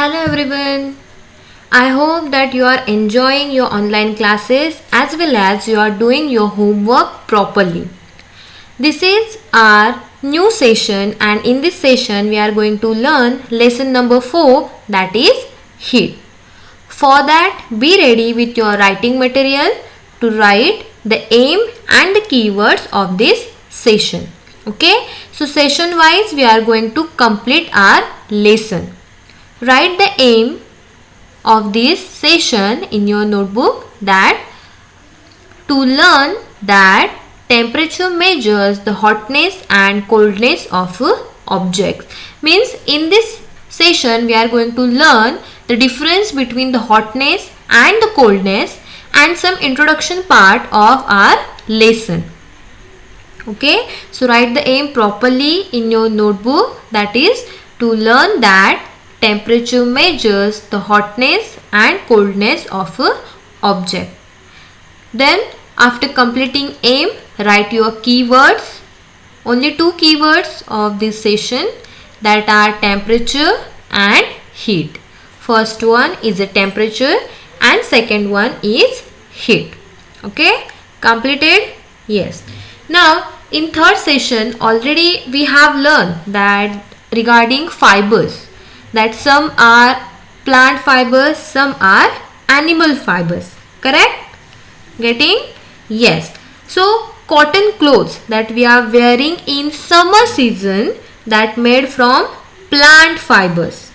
Hello everyone. I hope that you are enjoying your online classes as well as you are doing your homework properly. This is our new session, and in this session we are going to learn lesson number 4, that is heat. For that, be ready with your writing material to write the aim and the keywords of this session. Okay, so session wise we are going to complete our lesson. Write the aim of this session in your notebook, that to learn that temperature measures the hotness and coldness of objects. Means in this session we are going to learn the difference between the hotness and the coldness and some introduction part of our lesson. Okay, so write the aim properly in your notebook, that is to learn that temperature measures the hotness and coldness of a object. Then after completing aim, write your keywords. Only two keywords of this session, that are temperature and heat. First one is the temperature and second one is heat. Okay, completed? Yes. Now in third session already we have learned that regarding fibers, that some are plant fibers, some are animal fibers. Correct? Getting? Yes. So cotton clothes that we are wearing in summer season, that made from plant fibers.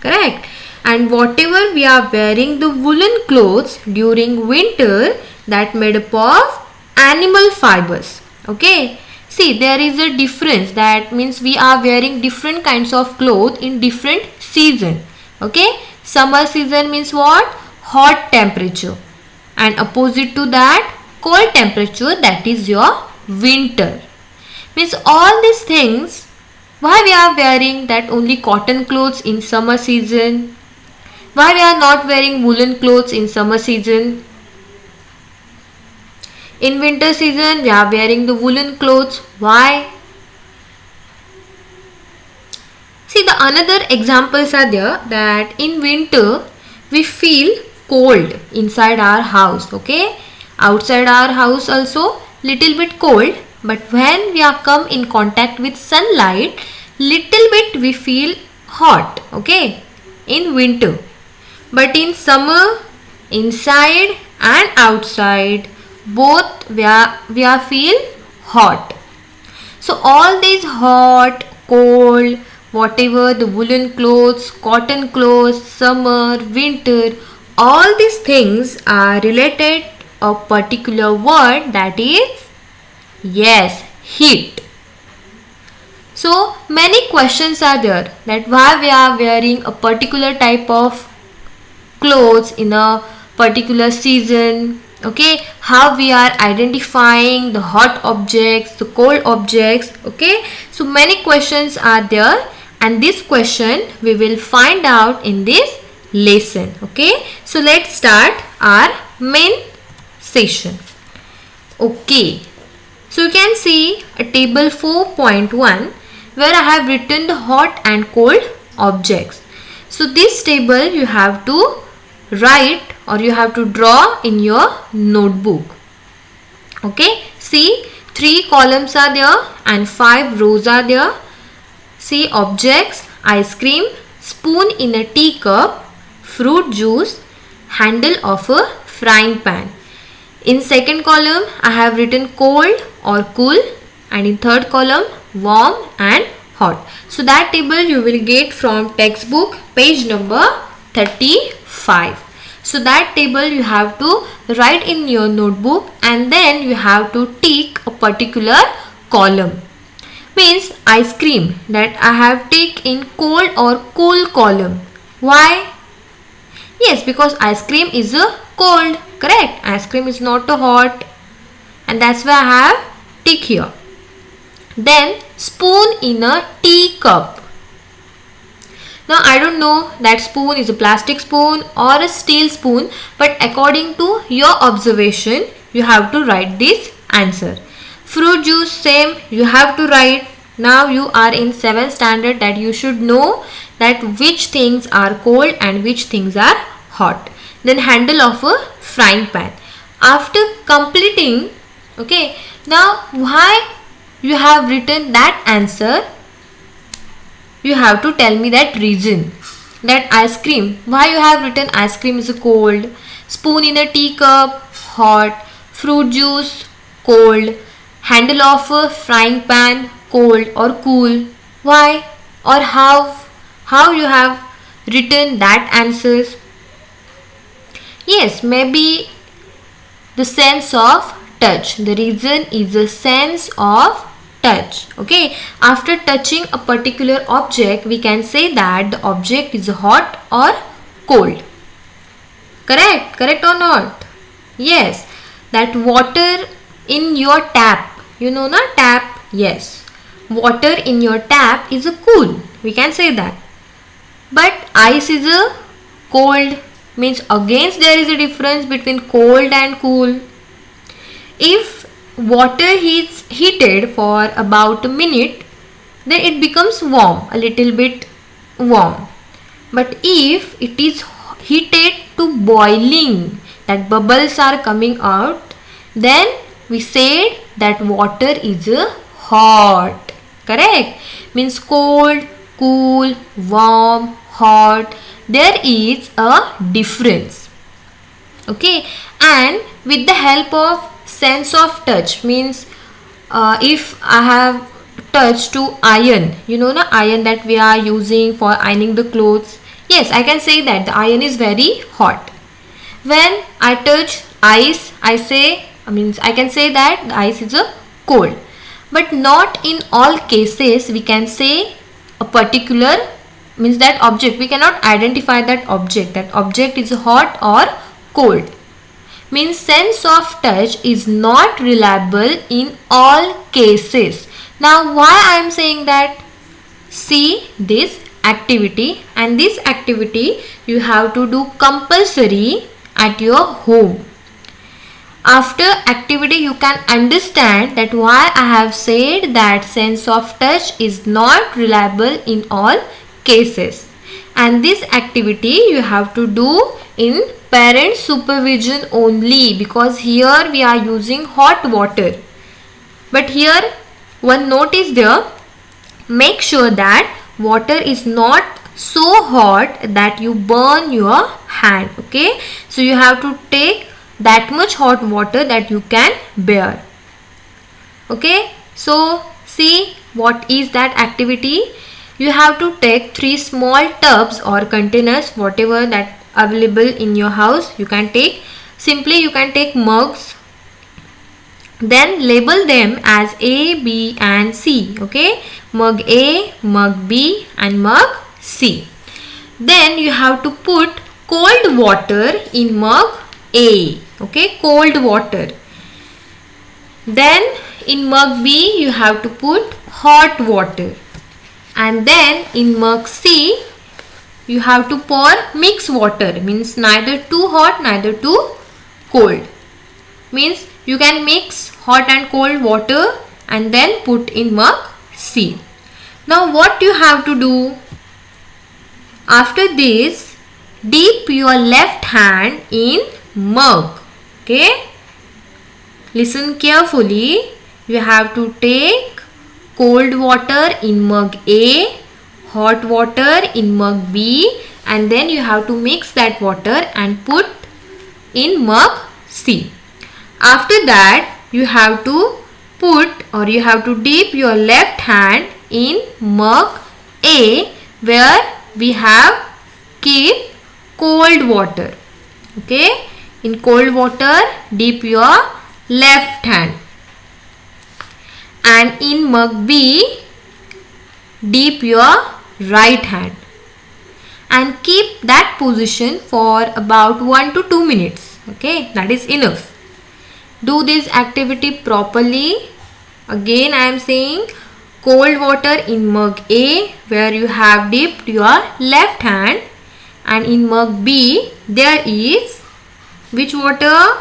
Correct? And whatever we are wearing the woolen clothes during winter, that made up of animal fibers. Okay. See, there is a difference. That means we are wearing different kinds of clothes in different season. Okay, summer season means what? Hot temperature, and opposite to that, cold temperature, that is your winter. Means all these things, why we are wearing that only cotton clothes in summer season? Why we are not wearing woolen clothes in summer season? In winter season we are wearing the woolen clothes. Why? See, the another examples are there, that in winter we feel cold inside our house. Okay, outside our house also little bit cold, but when we are come in contact with sunlight, little bit we feel hot. Okay, in winter. But in summer, inside and outside, both we are feel hot. So all these hot, cold, whatever the woolen clothes, cotton clothes, summer, winter, all these things are related a particular word, that is, yes, heat. So many questions are there, that why we are wearing a particular type of clothes in a particular season. Okay, how we are identifying the hot objects, the cold objects. Okay, so many questions are there, and this question we will find out in this lesson. Okay, so let's start our main session. Okay, so you can see a table 4.1 where I have written the hot and cold objects. So this table you have to write or you have to draw in your notebook. Okay, see, 3 columns are there and 5 rows are there. See, objects, ice cream, spoon in a teacup, fruit juice, handle of a frying pan. In second column I have written cold or cool, and in third column warm and hot. So that table you will get from textbook page number 35. So that table you have to write in your notebook, and then you have to tick a particular column. Means ice cream, that I have tick in cold or cool column. Why? Yes, because ice cream is a cold. Correct? Ice cream is not a hot, and that's why I have tick here. Then spoon in a teacup. Now I don't know that spoon is a plastic spoon or a steel spoon, but according to your observation you have to write this answer. Fruit juice, same, you have to write. Now you are in 7th standard, that you should know that which things are cold and which things are hot. Then handle of a frying pan. After completing, okay, now why you have written that answer, you have to tell me that reason. That ice cream, why you have written ice cream is cold, spoon in a teacup, hot, fruit juice, cold, handle of a frying pan, cold or cool. Why or how you have written that answers? Yes, maybe the sense of touch. The reason is the sense of touch. Okay, after touching a particular object, we can say that the object is hot or cold. Correct or not? Yes, that water in your tap, you know na, tap? Yes, water in your tap is a cool, we can say that. But ice is a cold, means again there is a difference between cold and cool. If water is heated for about a minute, then it becomes warm, a little bit warm. But if it is heated to boiling, that bubbles are coming out, then we said that water is hot. Correct? Means cold, cool, warm, hot. There is a difference. Okay, and with the help of sense of touch, means if I have touched to iron, you know the iron that we are using for ironing the clothes. Yes, I can say that the iron is very hot. When I touch ice, I can say that the ice is a cold. But not in all cases we can say a particular, means that object, we cannot identify that object is hot or cold. Means sense of touch is not reliable in all cases. Now why I am saying that? See this activity, and this activity you have to do compulsory at your home. After activity you can understand that why I have said that sense of touch is not reliable in all cases. And this activity you have to do in parent supervision only, because here we are using hot water. But here one note is there, make sure that water is not so hot that you burn your hand. Okay, so you have to take that much hot water that you can bear. Okay, so see what is that activity. You have to take 3 small tubs or containers, whatever that available in your house you can take. Simply you can take mugs, then label them as A, B and C. Okay, mug A, mug B and mug C. Then you have to put cold water in mug A. Okay, cold water. Then in mug B you have to put hot water, and then in mug C you have to pour mixed water, means neither too hot neither too cold. Means you can mix hot and cold water and then put in mug C. Now what you have to do? After this, dip your left hand in mug. Okay, listen carefully. You have to take cold water in mug A, hot water in mug B, and then you have to mix that water and put in mug C. After that you have to put, or you have to dip your left hand in mug A, where we have keep cold water. Okay, in cold water dip your left hand, and in mug B dip your right hand, and keep that position for about 1 to 2 minutes. Okay, that is enough. Do this activity properly. Again I am saying, cold water in mug A, where you have dipped your left hand, and in mug B there is which water?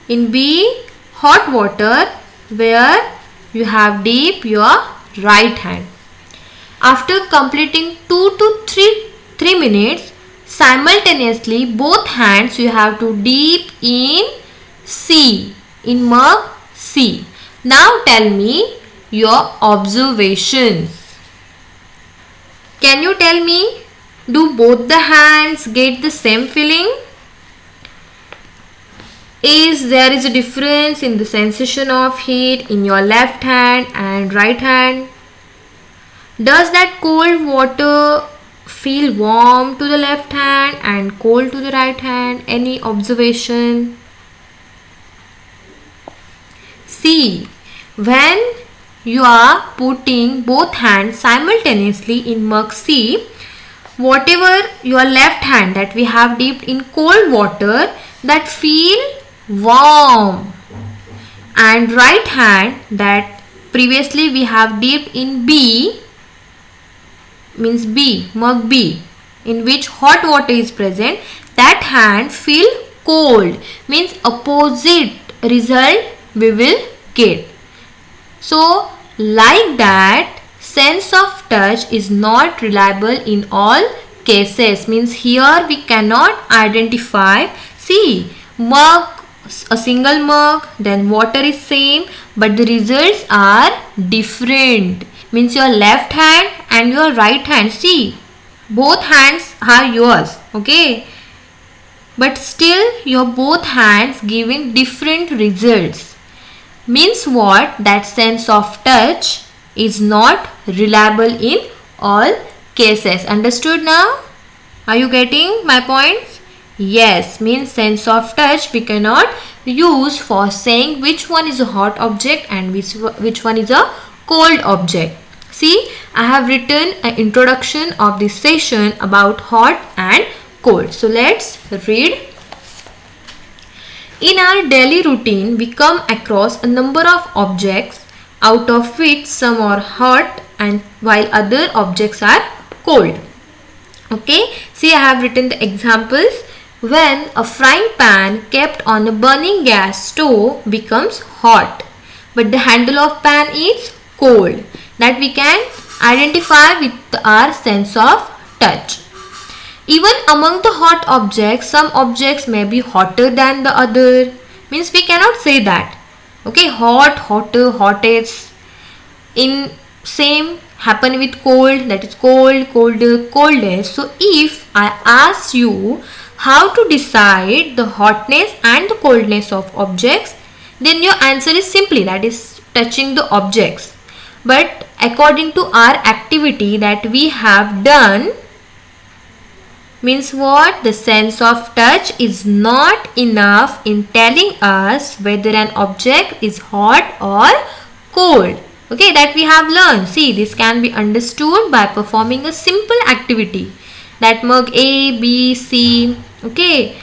In B, hot water, where you have dipped your right hand. After completing 2 to 3 minutes, simultaneously both hands you have to dip in C, in mug C. Now tell me your observations. Can you tell me, do both the hands get the same feeling? Is there a difference in the sensation of heat in your left hand and right hand? Does that cold water feel warm to the left hand and cold to the right hand? Any observation? See, when you are putting both hands simultaneously in mug C, whatever your left hand that we have dipped in cold water, that feel warm, and right hand that previously we have dipped in B, means B, mug B, in which hot water is present, that hand feel cold, means opposite result we will get. So like that, sense of touch is not reliable in all cases, means here we cannot identify. See, mug, a single mug, then water is same, but the results are different, means your left hand and your right hand, see, both hands are yours, okay, but still your both hands giving different results. Means what? That sense of touch is not reliable in all cases. Understood now? Are you getting my points? Yes, means sense of touch we cannot use for saying which one is a hot object and which one is a cold object. See, I have written an introduction of this session about hot and cold. So let's read. In our daily routine, we come across a number of objects, out of which some are hot and while other objects are cold. Okay, see, I have written the examples. When a frying pan kept on a burning gas stove becomes hot, but the handle of pan is cold. That we can identify with our sense of touch. Even among the hot objects, some objects may be hotter than the other. Means we cannot say that. Okay, hot, hotter, hottest. In same happen with cold, that is cold, colder, coldest. So if I ask you how to decide the hotness and the coldness of objects, then your answer is simply, that is touching the objects. But according to our activity that we have done, means what? The sense of touch is not enough in telling us whether an object is hot or cold. Okay, that we have learned. See, this can be understood by performing a simple activity. That mug A, B, C, okay,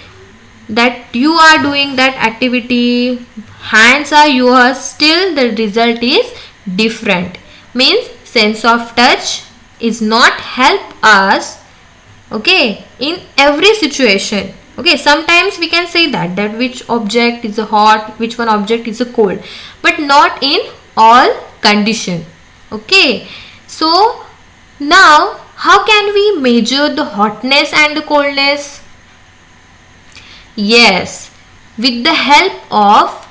that you are doing that activity, hands are yours, still the result is different. Means sense of touch is not help us, okay, in every situation. Okay, sometimes we can say that which object is a hot, which one object is a cold, but not in all condition. Okay, so now how can we measure the hotness and the coldness? Yes, with the help of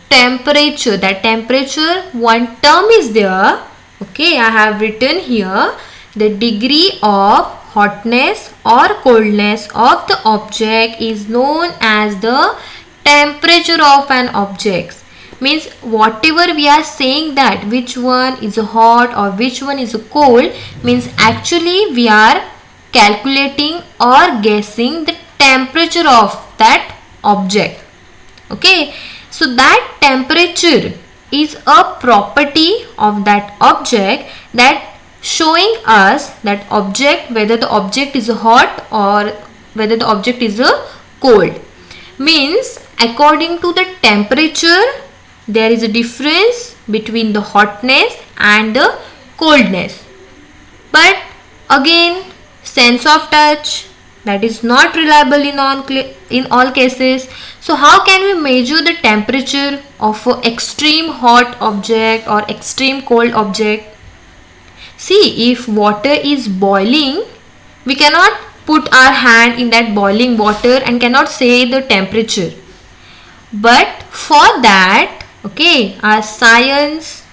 temperature. That temperature, one term is there. Okay, I have written here the degree of hotness or coldness of the object is known as the temperature of an object. Means whatever we are saying that which one is a hot or which one is a cold, means actually we are calculating or guessing the temperature of that object. Okay, so that temperature is a property of that object that showing us that object, whether the object is a hot or whether the object is a cold. Means according to the temperature there is a difference between the hotness and the coldness. But again, sense of touch, that is not reliable in all cases. So how can we measure the temperature of an extreme hot object or extreme cold object? See, if water is boiling, we cannot put our hand in that boiling water and cannot say the temperature. But for that, okay, our science,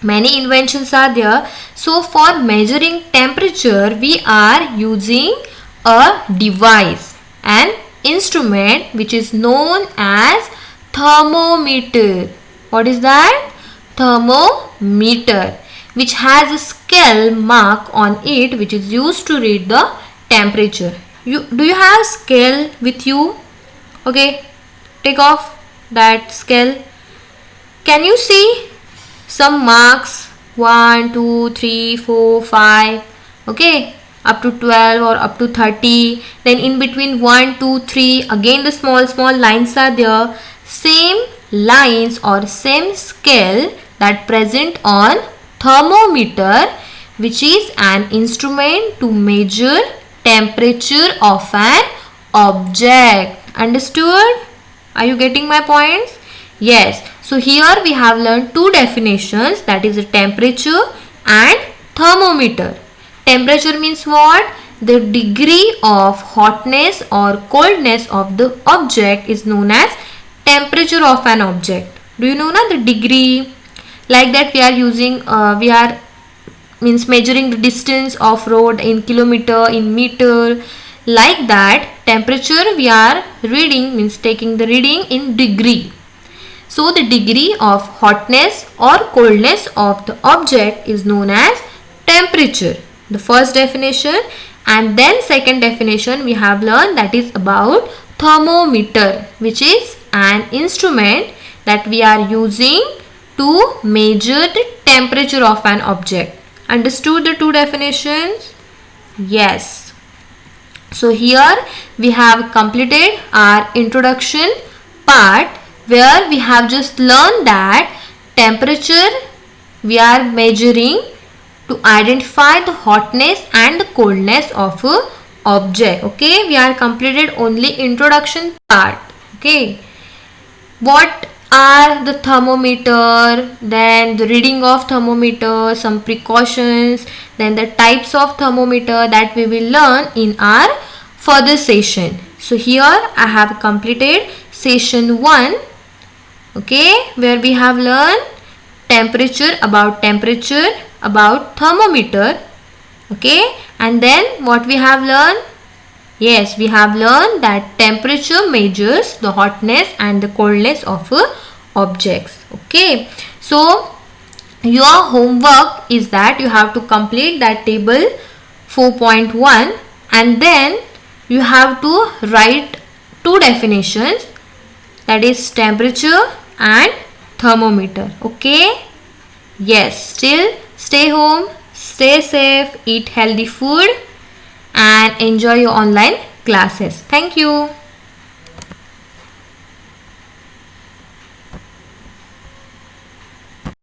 many inventions are there. So for measuring temperature, we are using a device, an instrument which is known as thermometer. What is that? Thermometer, which has a scale mark on it which is used to read the temperature. Do you have scale with you? Okay, take off that scale. Can you see some marks? 1, 2, 3, 4, 5. Okay, up to 12 or up to 30. Then in between 1, 2, 3, again the small lines are there. Same lines or same scale that present on thermometer, which is an instrument to measure temperature of an object. Understood? Are you getting my points? Yes. So here we have learned two definitions, that is the temperature and thermometer. Temperature means what? The degree of hotness or coldness of the object is known as temperature of an object. Do you know na the degree? Like that we are using, means measuring the distance of road in kilometer, in meter. Like that, temperature we are reading, means taking the reading in degree. So the degree of hotness or coldness of the object is known as temperature. The first definition, and then second definition we have learned, that is about thermometer, which is an instrument that we are using to measure the temperature of an object. Understood the two definitions? Yes. So here we have completed our introduction part, where we have just learned that temperature we are measuring to identify the hotness and the coldness of a object. Okay, we are completed only introduction part. Okay, what are the thermometer, then the reading of thermometer, some precautions, then the types of thermometer that we will learn in our further session. So here I have completed session 1, okay, where we have learned temperature, about thermometer, okay, and then what we have learned? Yes, we have learned that temperature measures the hotness and the coldness of objects. Okay, so your homework is that you have to complete that table 4.1, and then you have to write two definitions, that is temperature and thermometer. Okay, yes, still stay home, stay safe, eat healthy food, and enjoy your online classes. Thank you.